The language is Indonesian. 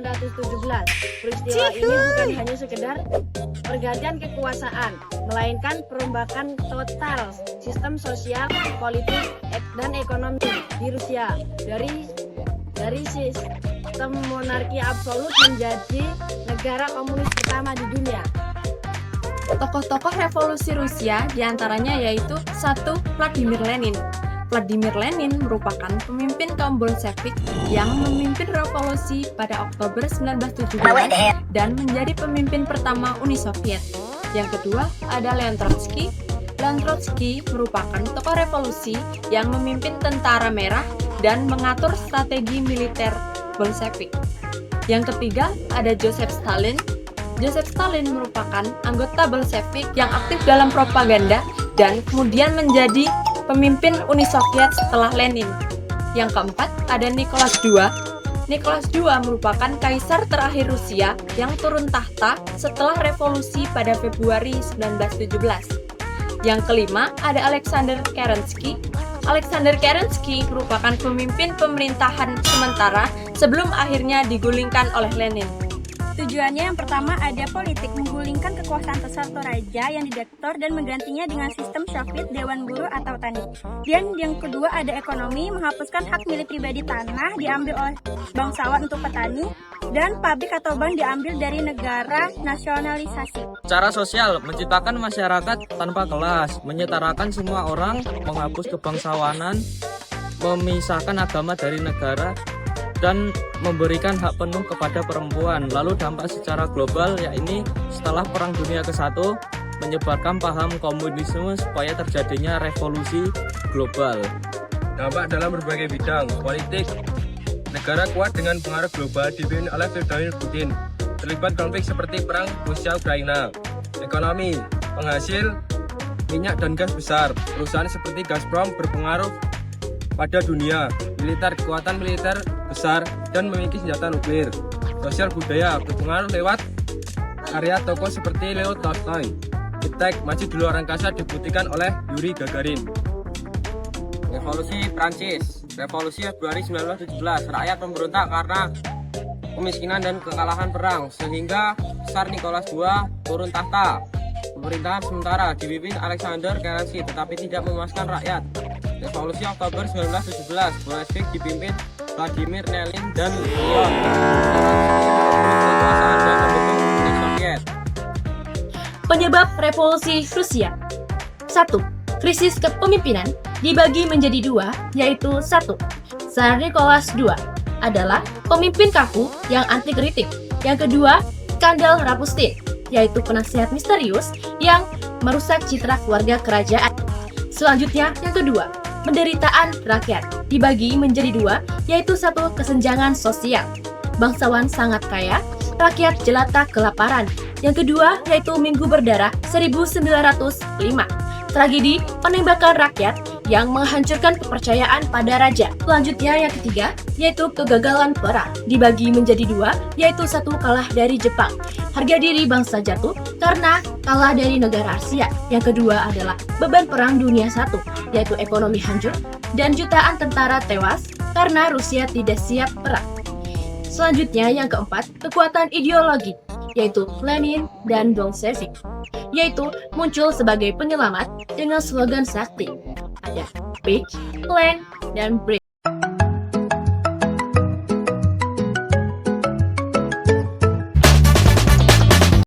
1917. Peristiwa ini bukan hanya sekedar pergantian kekuasaan, melainkan perombakan total sistem sosial, politik, dan ekonomi di Rusia dari sistem monarki absolut menjadi negara komunis pertama di dunia. Tokoh-tokoh revolusi Rusia diantaranya yaitu 1. Vladimir Lenin. Vladimir Lenin merupakan pemimpin kaum Bolshevik yang memimpin revolusi pada Oktober 1917 dan menjadi pemimpin pertama Uni Soviet. Yang kedua ada Leon Trotsky. Leon Trotsky merupakan tokoh revolusi yang memimpin Tentara Merah dan mengatur strategi militer Bolshevik. Yang ketiga ada Joseph Stalin. Joseph Stalin merupakan anggota Bolshevik yang aktif dalam propaganda dan kemudian menjadi pemimpin Uni Soviet setelah Lenin. Yang keempat ada Nicholas II. Nicholas II merupakan kaisar terakhir Rusia yang turun tahta setelah revolusi pada Februari 1917. Yang kelima ada Alexander Kerensky. Alexander Kerensky merupakan pemimpin pemerintahan sementara sebelum akhirnya digulingkan oleh Lenin. Tujuannya yang pertama ada politik, menggulingkan kekuasaan Tsar Raja yang diktator dan menggantinya dengan sistem Soviet Dewan Buruh atau Tani. Dan yang kedua ada ekonomi, menghapuskan hak milik pribadi tanah diambil oleh bangsawan untuk petani dan pabrik atau bank diambil dari negara, nasionalisasi. Secara sosial, menciptakan masyarakat tanpa kelas, menyetarakan semua orang, menghapus kebangsawanan, memisahkan agama dari negara, dan memberikan hak penuh kepada perempuan. Lalu dampak secara global, yakni setelah Perang Dunia ke-1 menyebarkan paham komunisme supaya terjadinya revolusi global. Dampak dalam berbagai bidang, politik, negara kuat dengan pengaruh global dipimpin oleh Vladimir Putin, terlibat konflik seperti perang Rusia-Ukraina. Ekonomi, penghasil minyak dan gas besar, perusahaan seperti Gazprom berpengaruh pada dunia. Militer, kekuatan militer besar dan memiliki senjata nuklir. Sosial budaya berpengaruh lewat karya tokoh seperti Leo Tolstoy. Iptek, maju di luar angkasa dibuktikan oleh Yuri Gagarin. Revolusi Prancis, revolusi Februari 1917, rakyat memberontak karena kemiskinan dan kekalahan perang, sehingga Tsar Nicholas II turun tahta. Pemerintahan sementara dipimpin Alexander Kerensky tetapi tidak memuaskan rakyat. Revolusi Oktober 1917, Bolshevik dipimpin Vladimir Lenin dan Leon kekuasaan dan mendukung Uni Soviet. Penyebab revolusi Rusia. 1. Krisis kepemimpinan dibagi menjadi dua, yaitu 1. Tsar Nicholas II adalah pemimpin kaku yang anti kritik. Yang kedua, skandal Rasputin, yaitu penasihat misterius yang merusak citra keluarga kerajaan. Selanjutnya, yang kedua, penderitaan rakyat dibagi menjadi dua, yaitu 1. Kesenjangan sosial. Bangsawan sangat kaya, rakyat jelata kelaparan. Yang kedua, yaitu Minggu Berdarah 1905. Tragedi penembakan rakyat yang menghancurkan kepercayaan pada raja. Selanjutnya yang ketiga, yaitu kegagalan perang. Dibagi menjadi dua, yaitu 1. Kalah dari Jepang. Harga diri bangsa jatuh karena kalah dari negara Asia. Yang kedua adalah beban perang dunia 1, yaitu ekonomi hancur dan jutaan tentara tewas karena Rusia tidak siap perang. Selanjutnya yang keempat, kekuatan ideologi, yaitu Lenin dan Bolshevik, yaitu muncul sebagai penyelamat dengan slogan sakti. Ada Big, Plan, dan Break.